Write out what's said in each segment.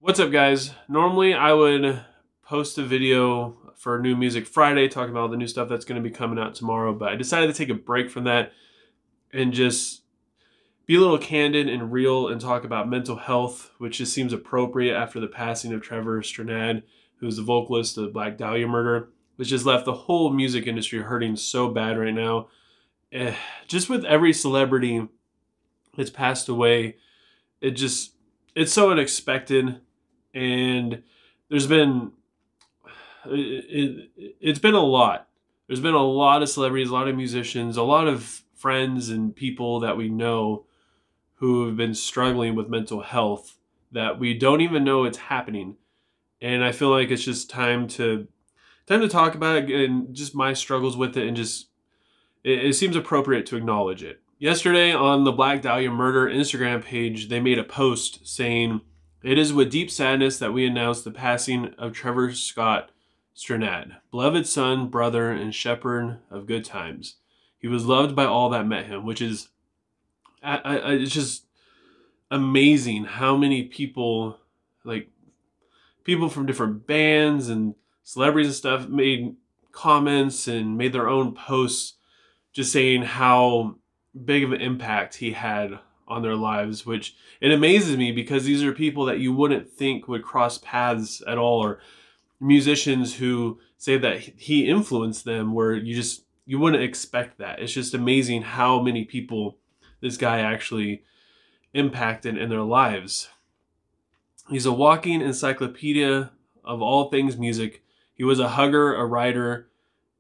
What's up, guys? Normally I would post a video for New Music Friday talking about all the new stuff that's going to be coming out tomorrow, but I decided to take a break from that and just be a little candid and real and talk about mental health, which just seems appropriate after the passing of Trevor Strnad, who's the vocalist of the Black Dahlia murder, which has left the whole music industry hurting so bad right now. Just with every celebrity that's passed away, it's so unexpected. And there's been it's been a lot. There's been a lot of celebrities, a lot of musicians, a lot of friends and people that we know who have been struggling with mental health that we don't even know it's happening. And I feel like it's just time to talk about it and just my struggles with it, and just it seems appropriate to acknowledge it. Yesterday on the Black Dahlia Murder Instagram page, they made a post saying, "It is with deep sadness that we announce the passing of Trevor Scott Strnad, beloved son, brother, and shepherd of good times. He was loved by all that met him," which is, it's just amazing how many people, like people from different bands and celebrities and stuff, made comments and made their own posts just saying how big of an impact he had on their lives, which it amazes me because these are people that you wouldn't think would cross paths at all, or musicians who say that he influenced them, where you wouldn't expect that. It's just amazing how many people this guy actually impacted in their lives. He's a walking encyclopedia of all things music. He was a hugger, a writer,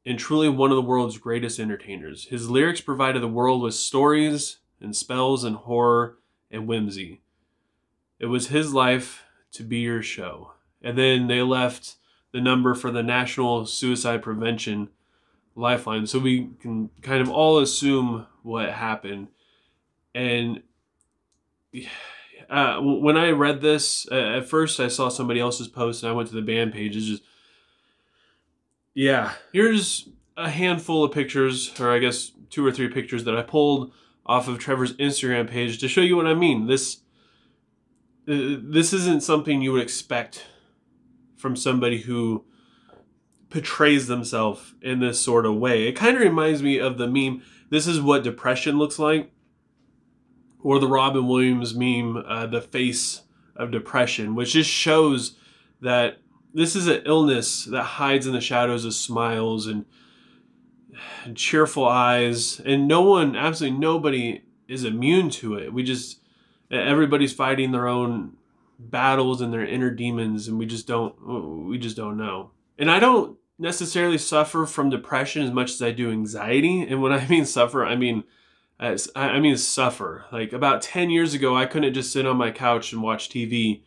and truly one of the world's greatest entertainers. His lyrics provided the world with stories and spells and horror and whimsy. It was his life to be your show. And then they left the number for the National Suicide Prevention Lifeline, so we can kind of all assume what happened. And when I read this, at first I saw somebody else's post and I went to the band page. It's just, yeah, here's a handful of pictures, or I guess 2 or 3 pictures that I pulled off of Trevor's Instagram page to show you what I mean. This isn't something you would expect from somebody who portrays themselves in this sort of way. It kind of reminds me of the meme, "This is what depression looks like," or the Robin Williams meme, "The face of depression," which just shows that this is an illness that hides in the shadows of smiles and cheerful eyes, and absolutely nobody is immune to it. Everybody's fighting their own battles and their inner demons, and we just don't know. And I don't necessarily suffer from depression as much as I do anxiety. And when I mean suffer, I mean suffer. Like about 10 years ago, I couldn't just sit on my couch and watch TV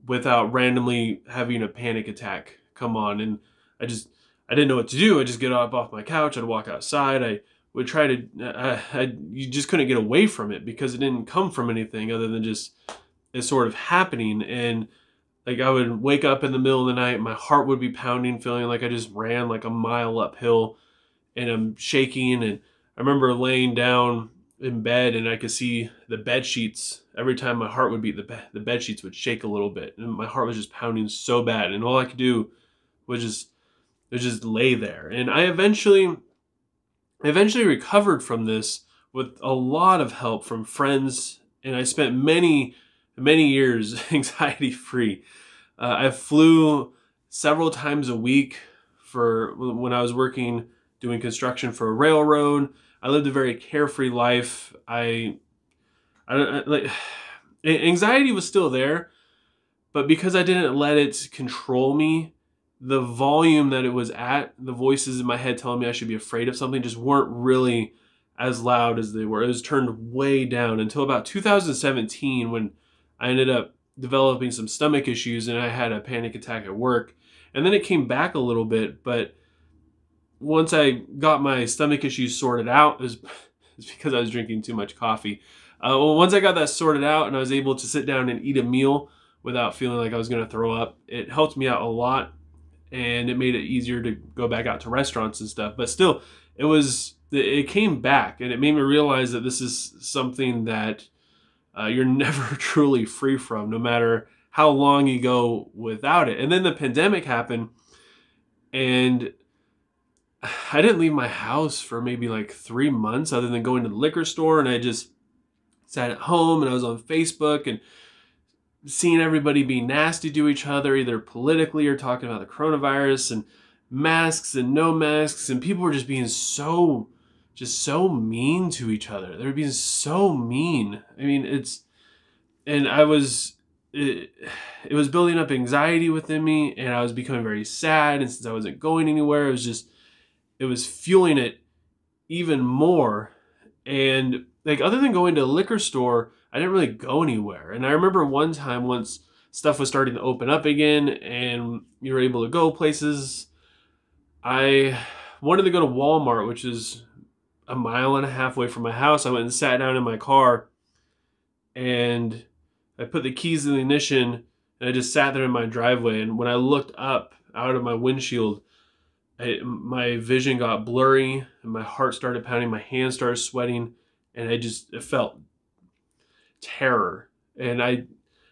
without randomly having a panic attack come on, and I didn't know what to do. I'd just get up off my couch, I'd walk outside, I would try to, you just couldn't get away from it because it didn't come from anything other than just it sort of happening. And like I would wake up in the middle of the night, my heart would be pounding, feeling like I just ran like a mile uphill, and I'm shaking. And I remember laying down in bed and I could see the bed sheets. Every time my heart would beat, the bed sheets would shake a little bit, and my heart was just pounding so bad, and all I could do was just lay there. And I eventually recovered from this with a lot of help from friends, and I spent many years anxiety free. I flew several times a week for when I was working doing construction for a railroad. I lived a very carefree life. Anxiety was still there, but because I didn't let it control me, the volume that it was at, the voices in my head telling me I should be afraid of something, just weren't really as loud as they were. It was turned way down until about 2017, when I ended up developing some stomach issues and I had a panic attack at work. And then it came back a little bit, but once I got my stomach issues sorted out, it's because I was drinking too much coffee. Once I got that sorted out and I was able to sit down and eat a meal without feeling like I was going to throw up, it helped me out a lot, and it made it easier to go back out to restaurants and stuff. But still, it came back, and it made me realize that this is something that you're never truly free from, no matter how long you go without it. And then the pandemic happened, and I didn't leave my house for maybe like 3 months other than going to the liquor store, and I just sat at home and I was on Facebook and seeing everybody be nasty to each other, either politically or talking about the coronavirus and masks and no masks, and people were just being so mean to each other. They were being so mean. I mean, it was building up anxiety within me, and I was becoming very sad, and since I wasn't going anywhere, it was fueling it even more. And like, other than going to a liquor store, I didn't really go anywhere. And I remember one time, once stuff was starting to open up again and you were able to go places, I wanted to go to Walmart, which is a mile and a half away from my house. I went and sat down in my car, and I put the keys in the ignition, and I just sat there in my driveway. And when I looked up out of my windshield, my vision got blurry, and my heart started pounding, my hands started sweating, and it felt terror. And I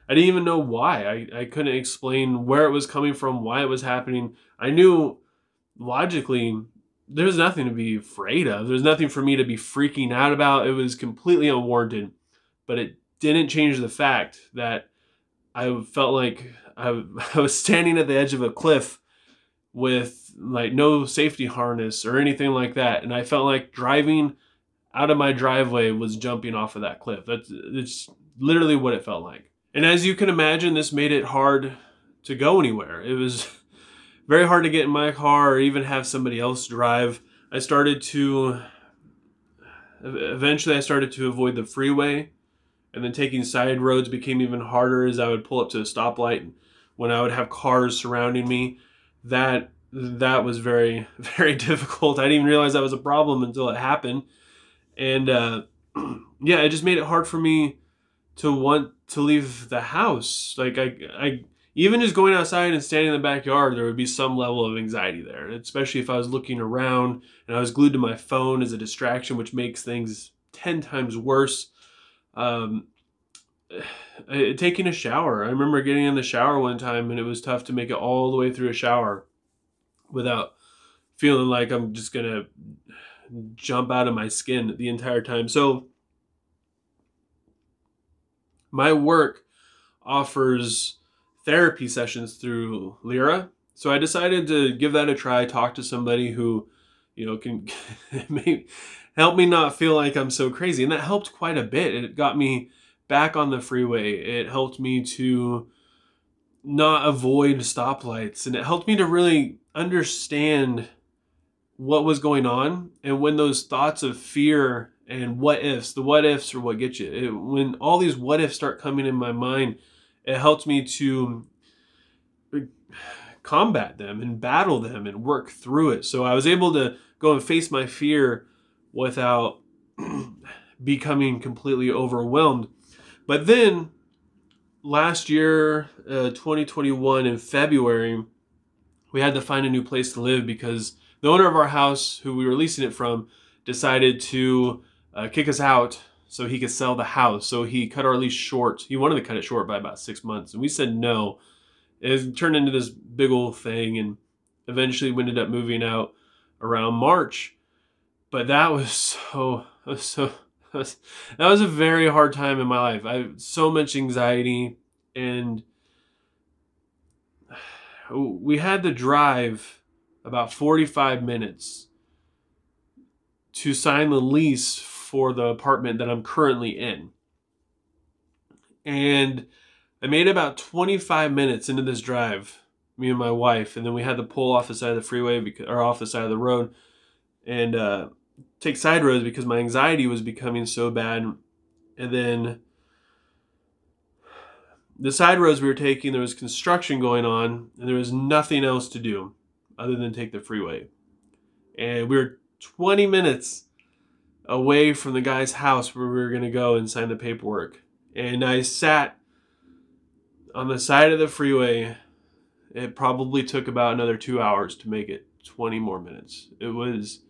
didn't even know why. I couldn't explain where it was coming from, why it was happening. I knew logically there's nothing to be afraid of. There's nothing for me to be freaking out about. It was completely unwarranted, but it didn't change the fact that I felt like I was standing at the edge of a cliff with like no safety harness or anything like that. And I felt like driving out of my driveway was jumping off of that cliff. It's literally what it felt like. And as you can imagine, this made it hard to go anywhere. It was very hard to get in my car or even have somebody else drive. Eventually I started to avoid the freeway, and then taking side roads became even harder as I would pull up to a stoplight when I would have cars surrounding me. That was very, very difficult. I didn't even realize that was a problem until it happened. And yeah, it just made it hard for me to want to leave the house. Like I even just going outside and standing in the backyard, there would be some level of anxiety there, especially if I was looking around and I was glued to my phone as a distraction, which makes things 10 times worse. Taking a shower. I remember getting in the shower one time, and it was tough to make it all the way through a shower without feeling like I'm just gonna jump out of my skin the entire time. So my work offers therapy sessions through Lyra. So I decided to give that a try, talk to somebody who, can maybe help me not feel like I'm so crazy. And that helped quite a bit. It got me back on the freeway. It helped me to not avoid stoplights, and it helped me to really understand what was going on. And when those thoughts of fear and the what ifs are what get you. When all these what ifs start coming in my mind, it helped me to combat them and battle them and work through it. So I was able to go and face my fear without becoming completely overwhelmed. But then last year, 2021 in February, we had to find a new place to live because the owner of our house, who we were leasing it from, decided to kick us out so he could sell the house. So he cut our lease short. He wanted to cut it short by about 6 months, and we said no. It turned into this big old thing, and eventually we ended up moving out around March. But that was that was a very hard time in my life. I had so much anxiety, and we had to drive about 45 minutes to sign the lease for the apartment that I'm currently in. And I made about 25 minutes into this drive, me and my wife, and then we had to pull off the side of the freeway, or off the side of the road, and take side roads because my anxiety was becoming so bad. And then the side roads we were taking, there was construction going on, and there was nothing else to do other than take the freeway. And we were 20 minutes away from the guy's house where we were going to go and sign the paperwork. And I sat on the side of the freeway. It probably took about another 2 hours to make it 20 more minutes. It was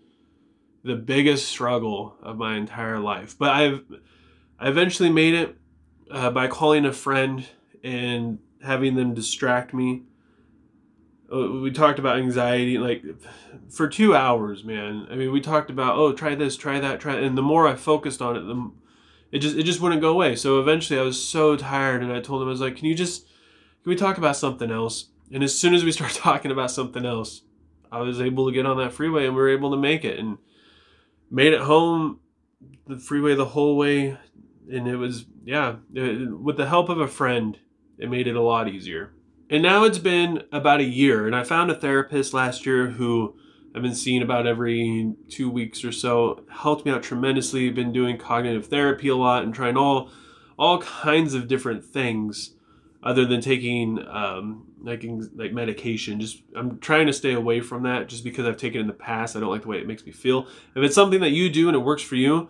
the biggest struggle of my entire life. But I eventually made it by calling a friend and having them distract me. We talked about anxiety like for 2 hours, man. I mean, we talked about, oh, try this, try that, try, and the more I focused on it, it just wouldn't go away. So eventually I was so tired, and I told him, I was like, can we talk about something else? And as soon as we started talking about something else, I was able to get on that freeway, and we were able to make it, and made it home the freeway the whole way. And it was, yeah, with the help of a friend, it made it a lot easier. And now it's been about a year, and I found a therapist last year who I've been seeing about every 2 weeks or so. Helped me out tremendously. Been doing cognitive therapy a lot and trying all kinds of different things other than taking like medication. Just I'm trying to stay away from that just because I've taken it in the past. I don't like the way it makes me feel. If it's something that you do and it works for you,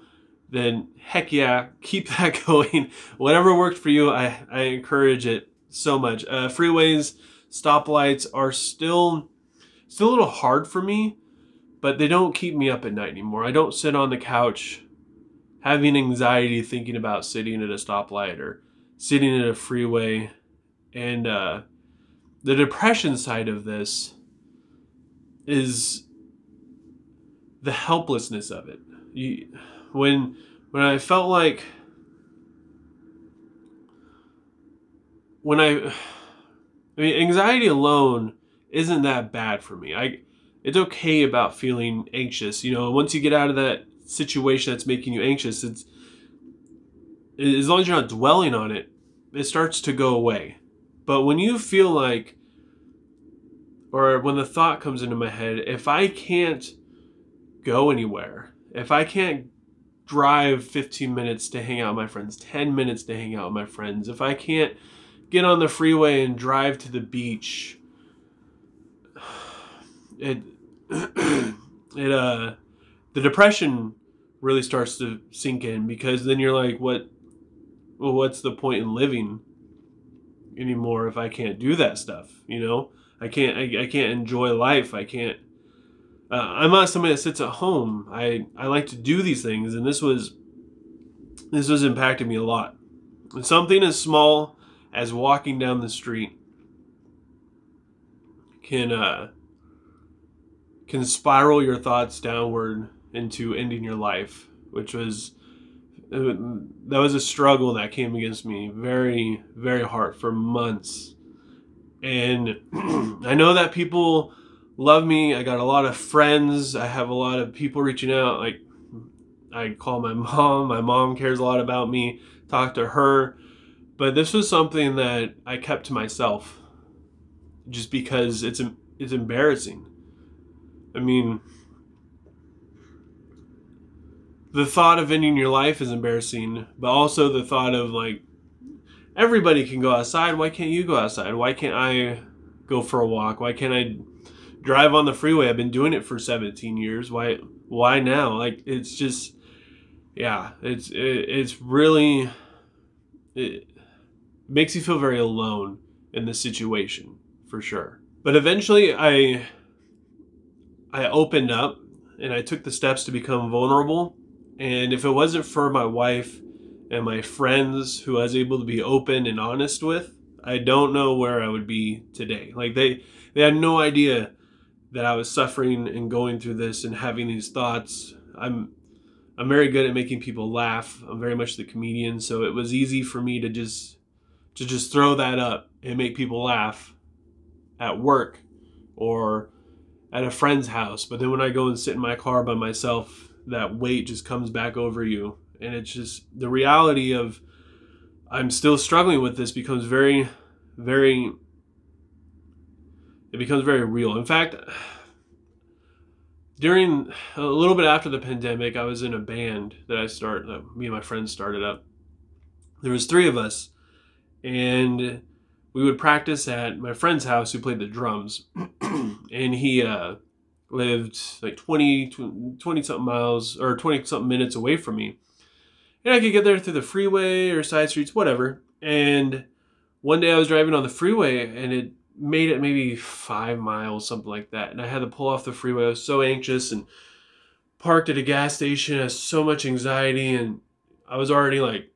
then heck yeah, keep that going. Whatever worked for you, I encourage it so much. Freeways, stoplights are still a little hard for me, but they don't keep me up at night anymore. I don't sit on the couch having anxiety thinking about sitting at a stoplight or sitting at a freeway. And the depression side of this is the helplessness of it. When I felt like I mean, anxiety alone isn't that bad for me. It's okay about feeling anxious. You know, once you get out of that situation that's making you anxious, it's as long as you're not dwelling on it, it starts to go away. But when you feel like, or when the thought comes into my head, if I can't go anywhere, if I can't drive 15 minutes to hang out with my friends, 10 minutes to hang out with my friends, if I can't get on the freeway and drive to the beach, the depression really starts to sink in, because then you're like, what's the point in living anymore if I can't do that stuff? You know, I can't enjoy life. I can't, I'm not somebody that sits at home. I like to do these things, and this was impacting me a lot. And something as small as walking down the street can spiral your thoughts downward into ending your life, which was, that was a struggle that came against me very, very hard for months. And I know that people love me. I got a lot of friends. I have a lot of people reaching out. Like, I call my mom. My mom cares a lot about me. Talk to her. But this was something that I kept to myself just because it's embarrassing. I mean, the thought of ending your life is embarrassing, but also the thought of, like, everybody can go outside. Why can't you go outside? Why can't I go for a walk? Why can't I drive on the freeway? I've been doing it for 17 years. Why now? Like, it's just, yeah, it's really, it makes you feel very alone in this situation, for sure. But eventually I opened up and I took the steps to become vulnerable. And if it wasn't for my wife and my friends who I was able to be open and honest with, I don't know where I would be today. Like, they had no idea that I was suffering and going through this and having these thoughts. I'm very good at making people laugh. I'm very much the comedian, so it was easy for me to just throw that up and make people laugh at work or at a friend's house. But then when I go and sit in my car by myself, that weight just comes back over you. And it's just, the reality of I'm still struggling with this becomes very, very, it becomes very real. In fact, during a little bit after the pandemic, I was in a band that me and my friends started up. There was 3 of us, and we would practice at my friend's house who played the drums. And he lived like 20 something miles or 20 something minutes away from me. And I could get there through the freeway or side streets, whatever. And one day I was driving on the freeway, and it made it maybe 5 miles, something like that. And I had to pull off the freeway. I was so anxious, and parked at a gas station. I had so much anxiety, and I was already like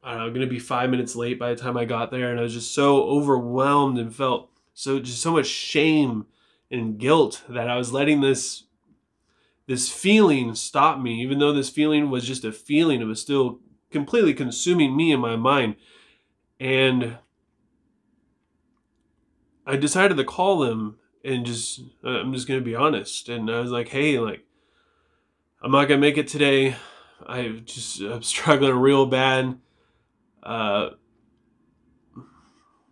I don't know, going to be 5 minutes late by the time I got there. And I was just so overwhelmed and felt so much shame and guilt that I was letting this feeling stop me. Even though this feeling was just a feeling, it was still completely consuming me in my mind. And I decided to call them and I'm just going to be honest. And I was like, hey, like, I'm not going to make it today. I'm struggling real bad.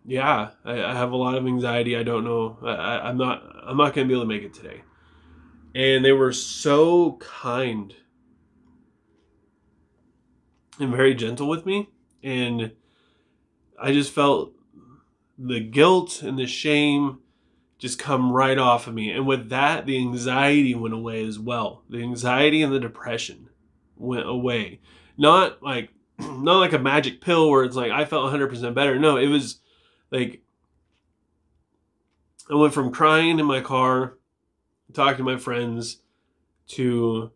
Yeah, I have a lot of anxiety. I don't know. I'm not going to be able to make it today. And they were so kind and very gentle with me. And I just felt the guilt and the shame just come right off of me. And with that, the anxiety went away as well. The anxiety and the depression went away. Not like a magic pill where it's like I felt 100% better. No, it was like I went from crying in my car, talking to my friends, to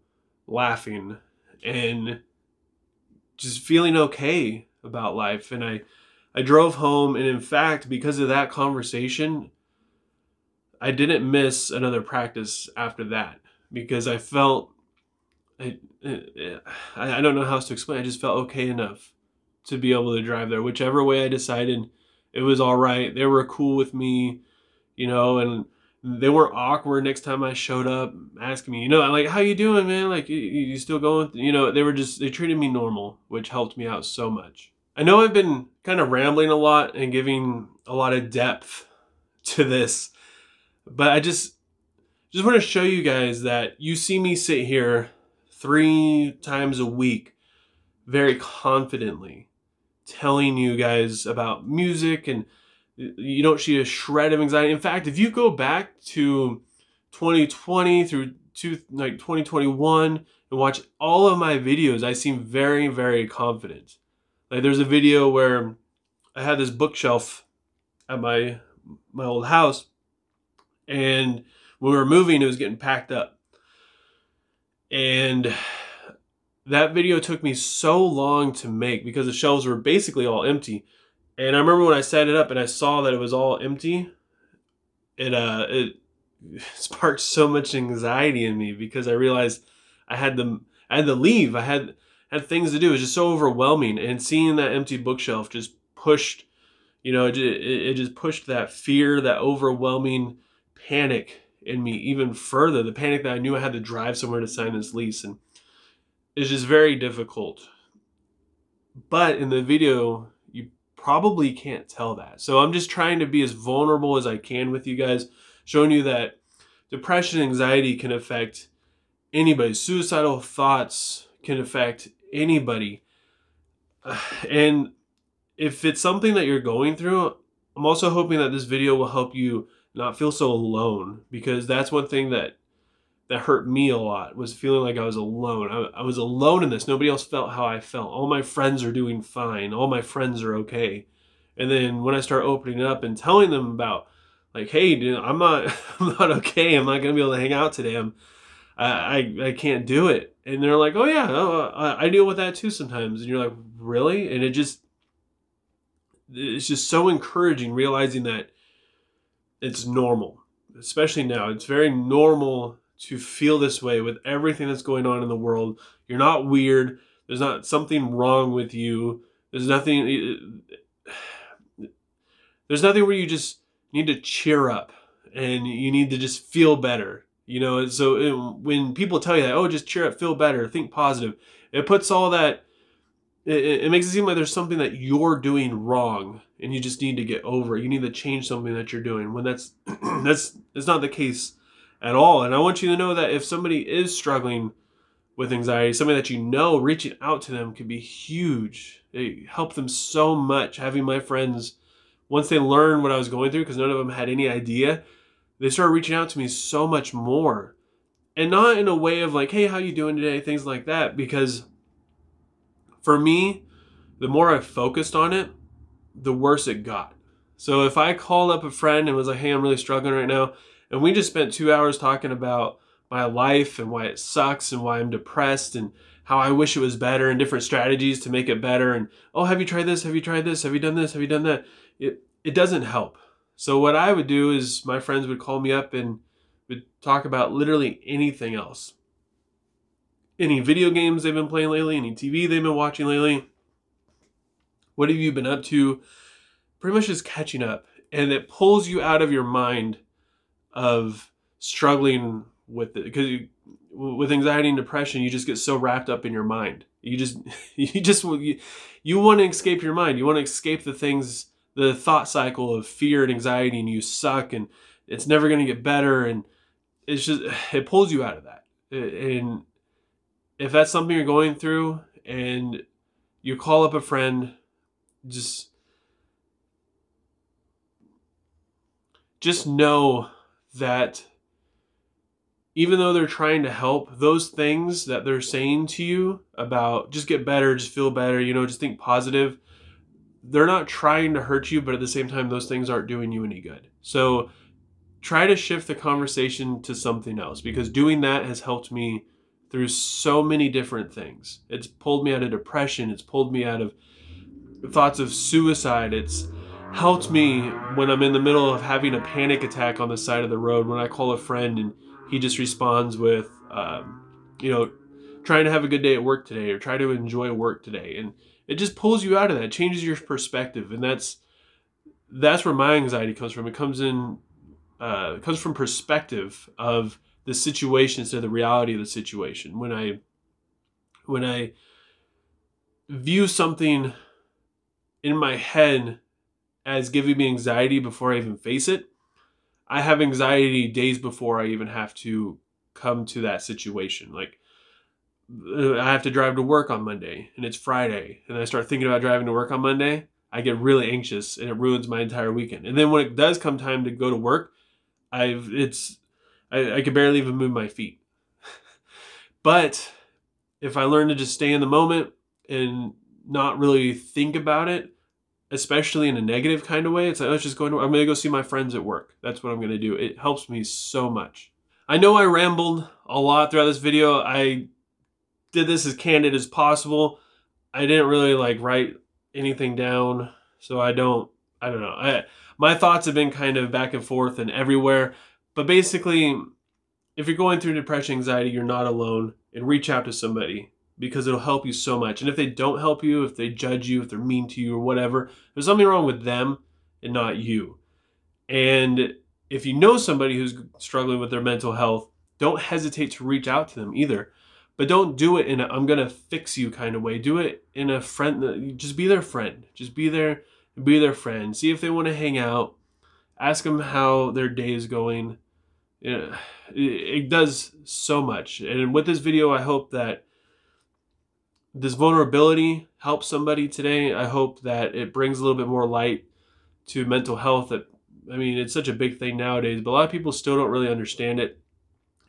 laughing and just feeling okay about life. And I drove home, and in fact, because of that conversation, I didn't miss another practice after that, because I felt, I don't know how else to explain. I just felt okay enough to be able to drive there. Whichever way I decided, it was all right. They were cool with me, you know, and they weren't awkward next time I showed up asking me, you know, like, how you doing, man? Like, you still going? You know, they treated me normal, which helped me out so much. I know I've been kind of rambling a lot and giving a lot of depth to this, but I just want to show you guys that you see me sit here 3 times a week very confidently telling you guys about music, and you don't see a shred of anxiety. In fact, if you go back to 2020 through 2021 and watch all of my videos, I seem very, very confident. Like, there's a video where I had this bookshelf at my old house, and when we were moving, it was getting packed up. And that video took me so long to make because the shelves were basically all empty. And I remember when I set it up and I saw that it was all empty, it sparked so much anxiety in me, because I realized I had to leave. I had things to do. It was just so overwhelming. And seeing that empty bookshelf just pushed, you know, it just pushed that fear, that overwhelming panic in me even further. The panic that I knew I had to drive somewhere to sign this lease. And it's just very difficult. But in the video, you probably can't tell that. So I'm just trying to be as vulnerable as I can with you guys, showing you that depression and anxiety can affect anybody. Suicidal thoughts can affect anybody. And if it's something that you're going through, I'm also hoping that this video will help you not feel so alone, because that's one thing that hurt me a lot, was feeling like I was alone. I was alone in this. Nobody else felt how I felt. All my friends are doing fine. All my friends are okay. And then when I start opening up and telling them about, like, hey, dude, I'm not okay. I'm not going to be able to hang out today. I can't do it. And they're like, oh yeah, I deal with that too sometimes. And you're like, really? And it's just so encouraging, realizing that it's normal, especially now. It's very normal to feel this way with everything that's going on in the world. You're not weird. There's not something wrong with you. There's nothing where you just need to cheer up and you need to just feel better. You know, so when people tell you that, oh, just cheer up, feel better, think positive, it puts all that, it makes it seem like there's something that you're doing wrong and you just need to get over it. You need to change something that you're doing, when that's not the case at all. And I want you to know that if somebody is struggling with anxiety, somebody that you know, reaching out to them could be huge. It helped them so much. Having my friends, once they learned what I was going through, because none of them had any idea, they started reaching out to me so much more. And not in a way of like, hey, how you doing today? Things like that. Because for me, the more I focused on it, the worse it got. So if I called up a friend and was like, hey, I'm really struggling right now, and we just spent 2 hours talking about my life and why it sucks and why I'm depressed and how I wish it was better and different strategies to make it better. And, oh, have you tried this? Have you tried this? Have you done this? Have you done that? It doesn't help. So what I would do is my friends would call me up and would talk about literally anything else. Any video games they've been playing lately, any TV they've been watching lately. What have you been up to? Pretty much just catching up. And it pulls you out of your mind of struggling with it. Because with anxiety and depression, you just get so wrapped up in your mind. You want to escape your mind. You want to escape the things, the thought cycle of fear and anxiety, and you suck and it's never going to get better. And it's just, it pulls you out of that. And if that's something you're going through and you call up a friend, just know that even though they're trying to help, those things that they're saying to you about just get better, just feel better, just think positive, they're not trying to hurt you, but at the same time, those things aren't doing you any good. So try to shift the conversation to something else, because doing that has helped me through so many different things. It's pulled me out of depression. It's pulled me out of thoughts of suicide. It's helped me when I'm in the middle of having a panic attack on the side of the road, when I call a friend and he just responds with, trying to have a good day at work today, or try to enjoy work today. And it just pulls you out of that, changes your perspective. And that's where my anxiety comes from. It comes from perspective of the situation instead of the reality of the situation. When I view something in my head as giving me anxiety before I even face it, I have anxiety days before I even have to come to that situation. Like, I have to drive to work on Monday and it's Friday, and I start thinking about driving to work on Monday, I get really anxious and it ruins my entire weekend. And then when it does come time to go to work, I can barely even move my feet. But if I learn to just stay in the moment and not really think about it, especially in a negative kind of way, it's like, let's just I'm going to go see my friends at work. That's what I'm going to do. It helps me so much. I know I rambled a lot throughout this video. I did this as candid as possible. I didn't really write anything down, so I don't know. My thoughts have been kind of back and forth and everywhere. But basically, if you're going through depression, anxiety, you're not alone, and reach out to somebody, because it'll help you so much. And if they don't help you, if they judge you, if they're mean to you or whatever, there's something wrong with them and not you. And if you know somebody who's struggling with their mental health, don't hesitate to reach out to them either. But don't do it in a I'm going to fix you kind of way. Do it in a friend, just be their friend. Just be their friend. See if they want to hang out. Ask them how their day is going. It does so much. And with this video, I hope that this vulnerability helps somebody today. I hope that it brings a little bit more light to mental health. It's such a big thing nowadays, but a lot of people still don't really understand it.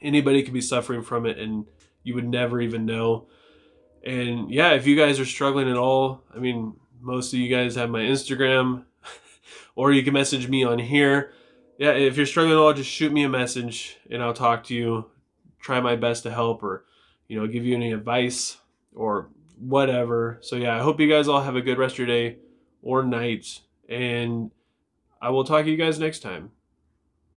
Anybody could be suffering from it and you would never even know. And yeah, if you guys are struggling at all, most of you guys have my Instagram, or you can message me on here. Yeah, if you're struggling at all, just shoot me a message and I'll talk to you. Try my best to help, or give you any advice or whatever. So yeah, I hope you guys all have a good rest of your day or night, and I will talk to you guys next time.